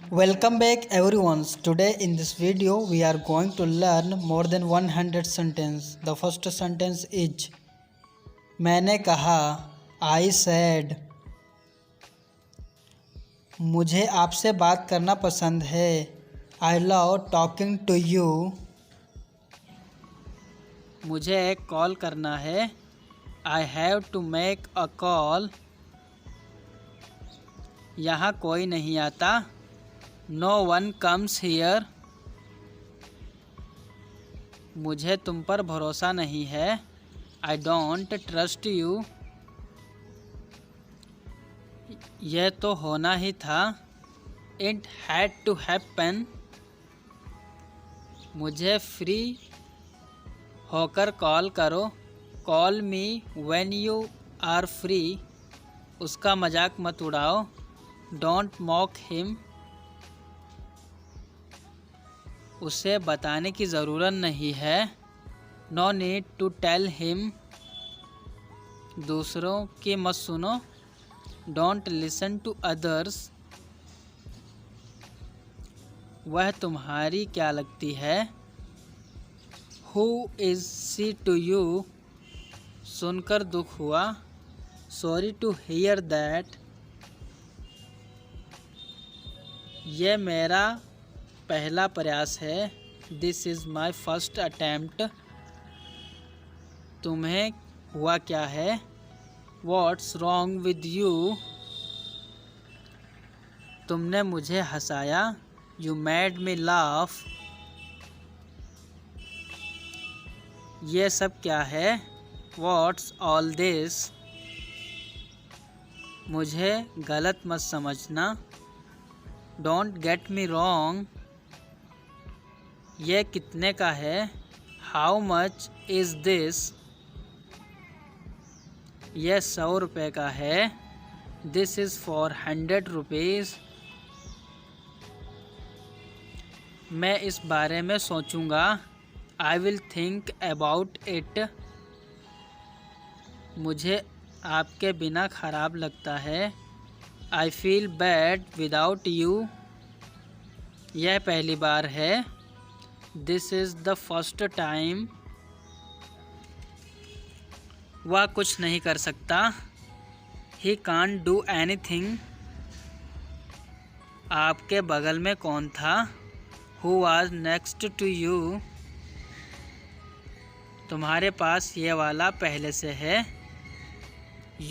Welcome back everyone. Today in this video we are going to learn more than 100 sentence. The first sentence is मैंने कहा I said. मुझे आपसे बात करना पसंद है I love talking to you. मुझे एक कॉल करना है I have to make a call. यहाँ कोई नहीं आता No one comes here. मुझे तुम पर भरोसा नहीं है I don't trust you. यह तो होना ही था It had to happen. मुझे फ्री होकर कॉल करो Call me when you are free. उसका मजाक मत उड़ाओ Don't mock him. उसे बताने की ज़रूरत नहीं है No need to tell him. दूसरों की मत सुनो Don't listen to others. वह तुम्हारी क्या लगती है Who is she to you? सुनकर दुख हुआ Sorry to hear that. यह मेरा पहला प्रयास है This is my first attempt. तुम्हें हुआ क्या है What's wrong with you? तुमने मुझे हंसाया You made me laugh. ये सब क्या है What's all this? मुझे गलत मत समझना Don't get me wrong. ये कितने का है How much is this? यह 100 रुपये का है This is for 100 rupees. मैं इस बारे में सोचूंगा I will think about it. मुझे आपके बिना ख़राब लगता है I feel bad without you. यह पहली बार है This is the first time. वह कुछ नहीं कर सकता He can't do anything. आपके बगल में कौन था Who was next to you? तुम्हारे पास ये वाला पहले से है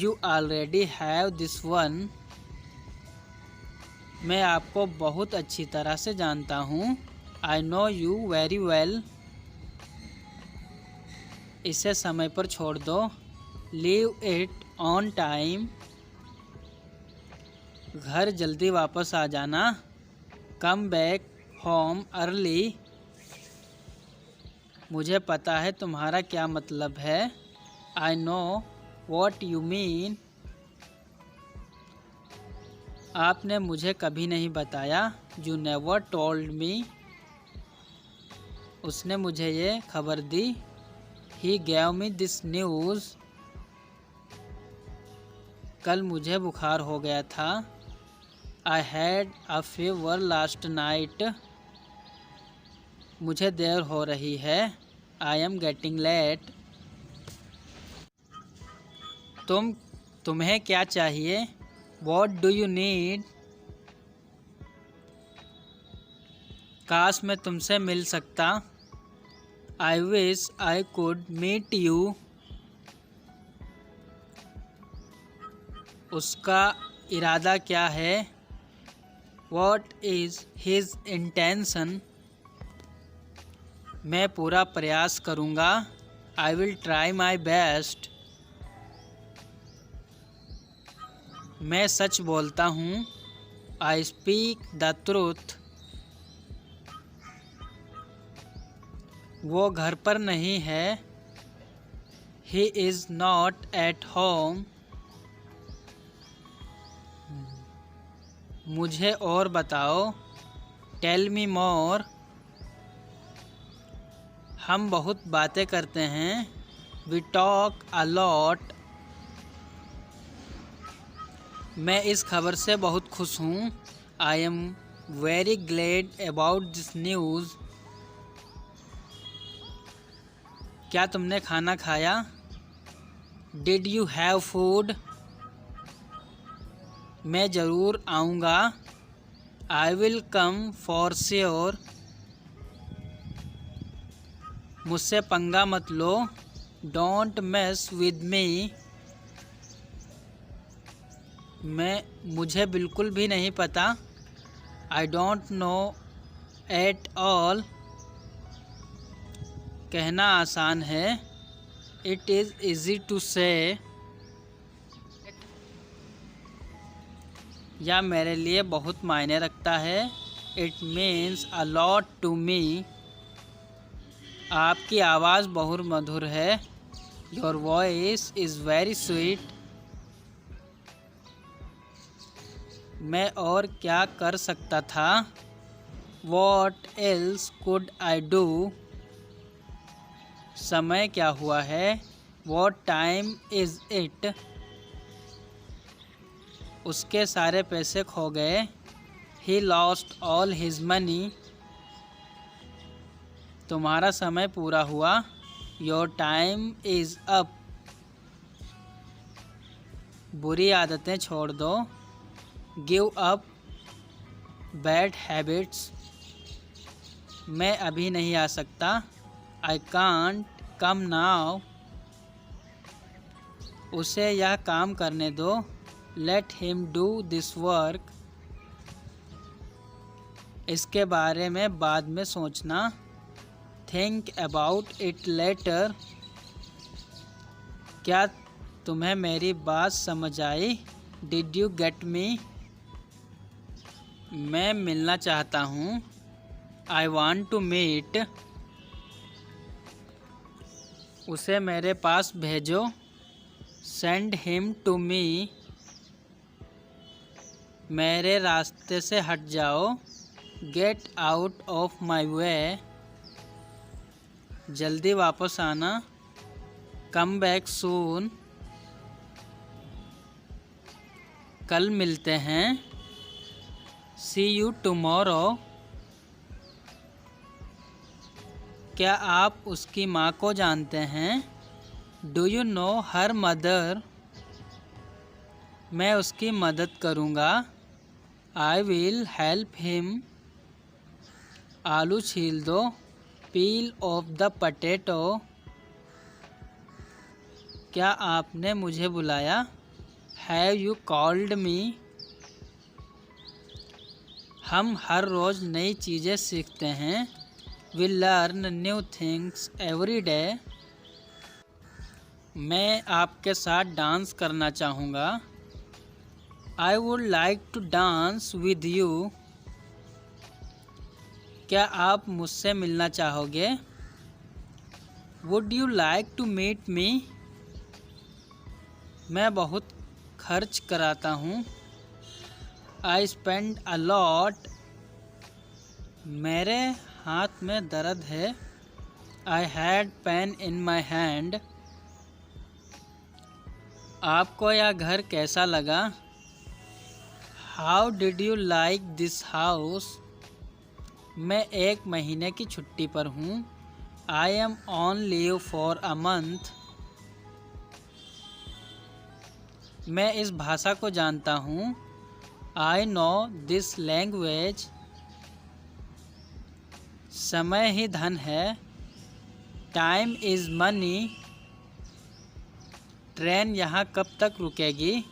You already have this one. मैं आपको बहुत अच्छी तरह से जानता हूँ I know you very well. इसे समय पर छोड़ दो Leave it on time. घर जल्दी वापस आ जाना Come back home early. मुझे पता है तुम्हारा क्या मतलब है I know what you mean. आपने मुझे कभी नहीं बताया You never told me. उसने मुझे ये खबर दी He gave me this news. कल मुझे बुखार हो गया था I had a fever last night. मुझे देर हो रही है I am getting late. तुम्हें क्या चाहिए What do you need? काश मैं तुमसे मिल सकता I wish I could meet you. उसका इरादा क्या है What is his intention? मैं पूरा प्रयास करूँगा I will try my best. मैं सच बोलता हूँ I speak the truth. वो घर पर नहीं है He is not at home. मुझे और बताओ Tell me more. हम बहुत बातें करते हैं We talk a lot. मैं इस खबर से बहुत खुश हूँ I am very glad about this news. क्या तुमने खाना खाया? Did you have food? मैं ज़रूर आऊँगा। I will come for sure. मुझसे पंगा मत लो। Don't mess with me. मुझे बिल्कुल भी नहीं पता। I don't know at all. कहना आसान है। इट इज़ ईजी टू से। यह मेरे लिए बहुत मायने रखता है। It means a lot to me. आपकी आवाज़ बहुत मधुर है। Your voice is very sweet. मैं और क्या कर सकता था? What else could I do? समय क्या हुआ है? What time is it? उसके सारे पैसे खो गए। He lost all his money. तुम्हारा समय पूरा हुआ। Your time is up. बुरी आदतें छोड़ दो। Give up bad habits. मैं अभी नहीं आ सकता। आई कांट कम नाउ। उसे यह काम करने दो। Let him do this work. इसके बारे में बाद में सोचना। Think about it later. क्या तुम्हें मेरी बात समझ आई? Did you get me? मैं मिलना चाहता हूँ। I want to meet. उसे मेरे पास भेजो। Send him to me. मेरे रास्ते से हट जाओ। Get out of my way. जल्दी वापस आना। Come back soon. कल मिलते हैं। सी यू टुमारो। क्या आप उसकी माँ को जानते हैं? Do you know her mother? मैं उसकी मदद करूँगा। I will help him. आलू छील दो। Peel off the potato. क्या आपने मुझे बुलाया? Have you called me? हम हर रोज़ नई चीज़ें सीखते हैं। We learn new things every day. मैं आपके साथ डांस करना चाहूँगा। I would like to dance with you. क्या आप मुझसे मिलना चाहोगे? Would you like to meet me? मैं बहुत खर्च कराता हूँ। I spend a lot. मेरे हाथ में दर्द है। I had pain in my hand. आपको यह घर कैसा लगा? How did you like this house? मैं 1 महीने की छुट्टी पर हूँ। I am on leave for a month. मैं इस भाषा को जानता हूँ। I know this language. समय ही धन है। Time is money. ट्रेन यहाँ कब तक रुकेगी?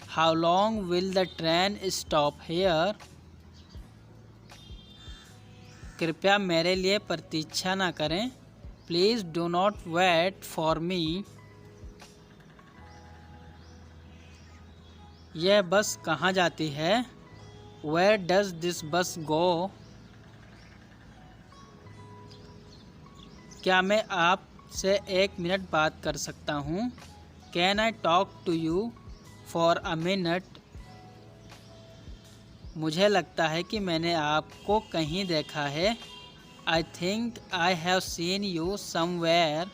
How long will the train stop here? कृपया मेरे लिए प्रतीक्षा न करें। Please do not wait for me. यह बस कहाँ जाती है? वेयर डज दिस बस गो? क्या मैं आपसे 1 मिनट बात कर सकता हूँ? Can I talk to you for a minute? मुझे लगता है कि मैंने आपको कहीं देखा है। I think I have seen you somewhere.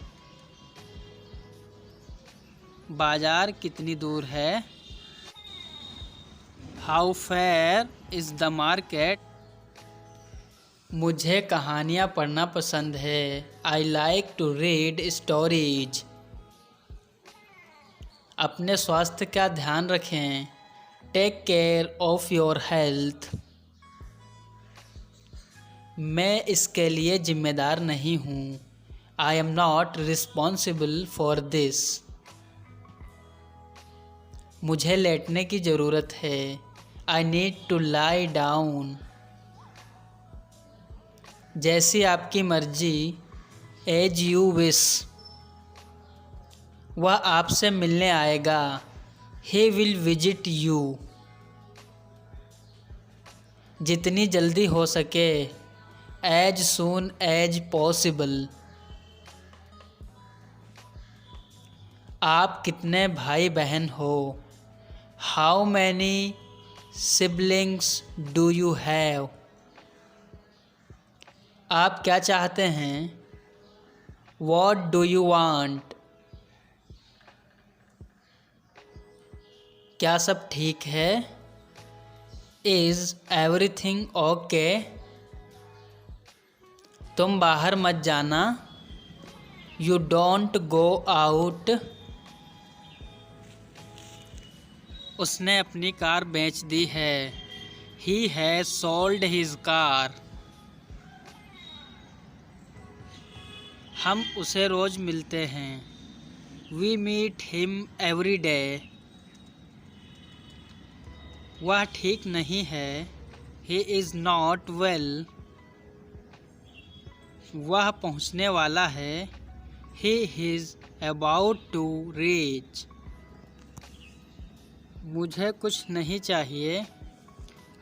बाज़ार कितनी दूर है? How fair is the market? मुझे कहानियाँ पढ़ना पसंद है। I like to read stories. अपने स्वास्थ्य का ध्यान रखें। Take care of your health. मैं इसके लिए जिम्मेदार नहीं हूँ। I am not responsible for this. मुझे लेटने की ज़रूरत है। I need to lie down. जैसी आपकी मर्जी। As you wish. वह आपसे मिलने आएगा। He will visit you. जितनी जल्दी हो सके। As soon as possible. आप कितने भाई बहन हो? How many siblings do you have? आप क्या चाहते हैं? What do you want? क्या सब ठीक है? Is everything okay? तुम बाहर मत जाना। You don't go out. उसने अपनी कार बेच दी है। He has sold his car. हम उसे रोज़ मिलते हैं। We meet him every day. वह ठीक नहीं है। He is not well. वह पहुंचने वाला है। He is about to reach. मुझे कुछ नहीं चाहिए।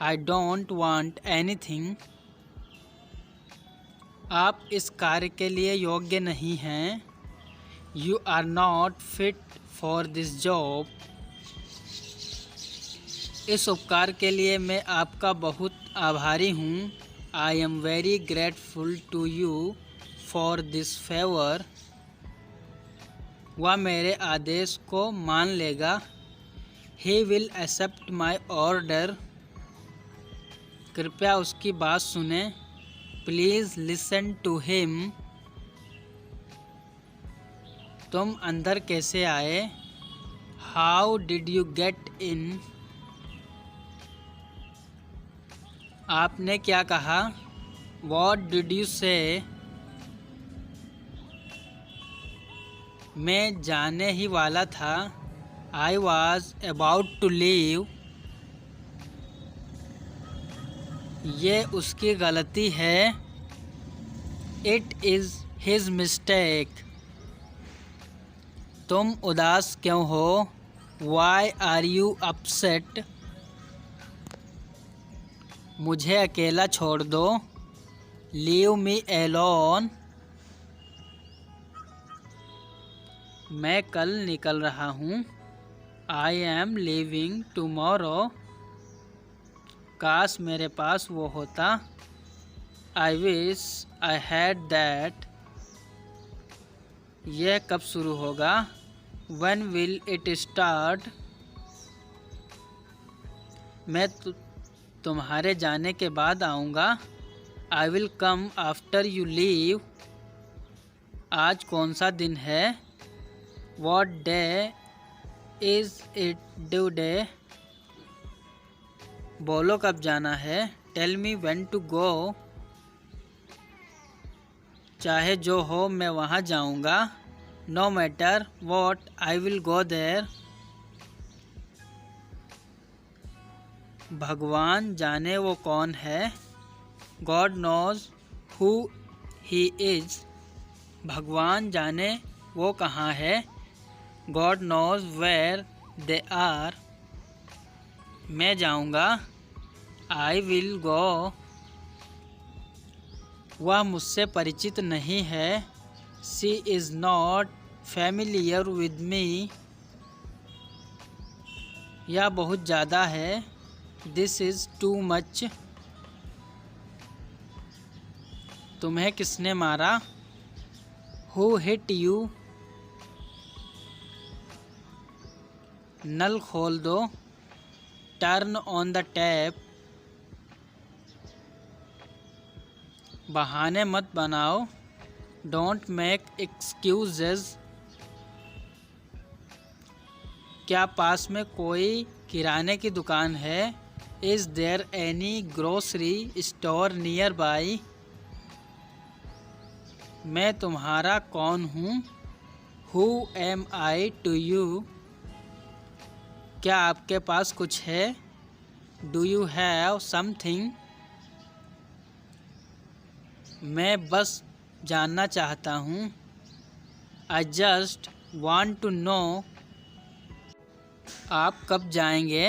I don't want anything. आप इस कार्य के लिए योग्य नहीं हैं। You are not fit for this job. इस उपकार के लिए मैं आपका बहुत आभारी हूँ। I am very grateful to you for this favour. वह मेरे आदेश को मान लेगा। He will accept my order. कृपया उसकी बात सुने। Please listen to him. तुम अंदर कैसे आए? How did you get in? आपने क्या कहा? वॉट डिड यू से? मैं जाने ही वाला था। I was about to leave. ये उसकी गलती है। It is his mistake. तुम उदास क्यों हो? Why are you upset? मुझे अकेला छोड़ दो। Leave me alone. मैं कल निकल रहा हूँ। I am leaving tomorrow. काश मेरे पास वो होता। I wish I had that. यह कब शुरू होगा? When will it start? मैं तुम्हारे जाने के बाद आऊँगा। I will come after you leave. आज कौन सा दिन है? What day is it today? बोलो कब जाना है? Tell me when to go. चाहे जो हो मैं वहाँ जाऊँगा। No matter what I will go there. भगवान जाने वो कौन है। God knows who he is. भगवान जाने वो कहाँ है। God knows where they are. मैं जाऊँगा। I will go. वह मुझसे परिचित नहीं है। She is not familiar with मी। यह बहुत ज़्यादा है। This is too much. तुम्हें किसने मारा? Who hit you? नल खोल दो। Turn on the tap. बहाने मत बनाओ। Don't make excuses. क्या पास में कोई किराने की दुकान है? Is there any grocery store nearby? मैं तुम्हारा कौन हूँ? Who am I to you? क्या आपके पास कुछ है? Do you have something? मैं बस जानना चाहता हूँ। I just want to no. आप कब जाएंगे?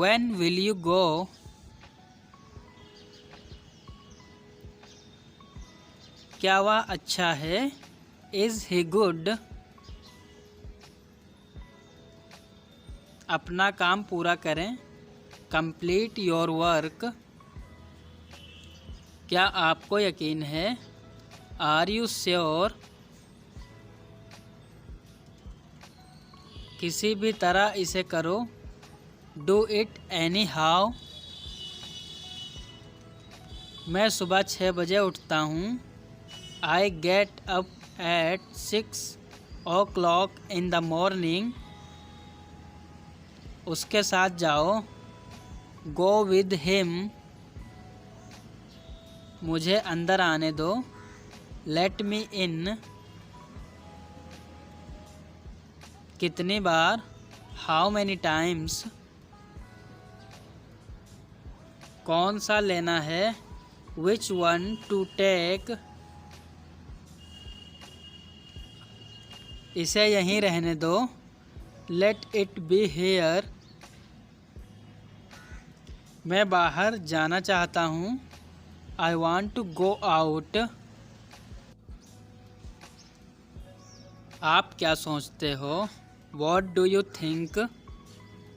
When will you go? क्या वह अच्छा है? Is he good? अपना काम पूरा करें। Complete your work. क्या आपको यकीन है? Are you sure? किसी भी तरह इसे करो। Do it anyhow. मैं सुबह 6 बजे उठता हूँ। I get up at 6 o'clock in the morning. उसके साथ जाओ। Go with him. मुझे अंदर आने दो। Let me in. कितनी बार? How many times? कौन सा लेना है? Which one to take? इसे यहीं रहने दो। Let it be here. मैं बाहर जाना चाहता हूँ। I want to go out. आप क्या सोचते हो? What do you think?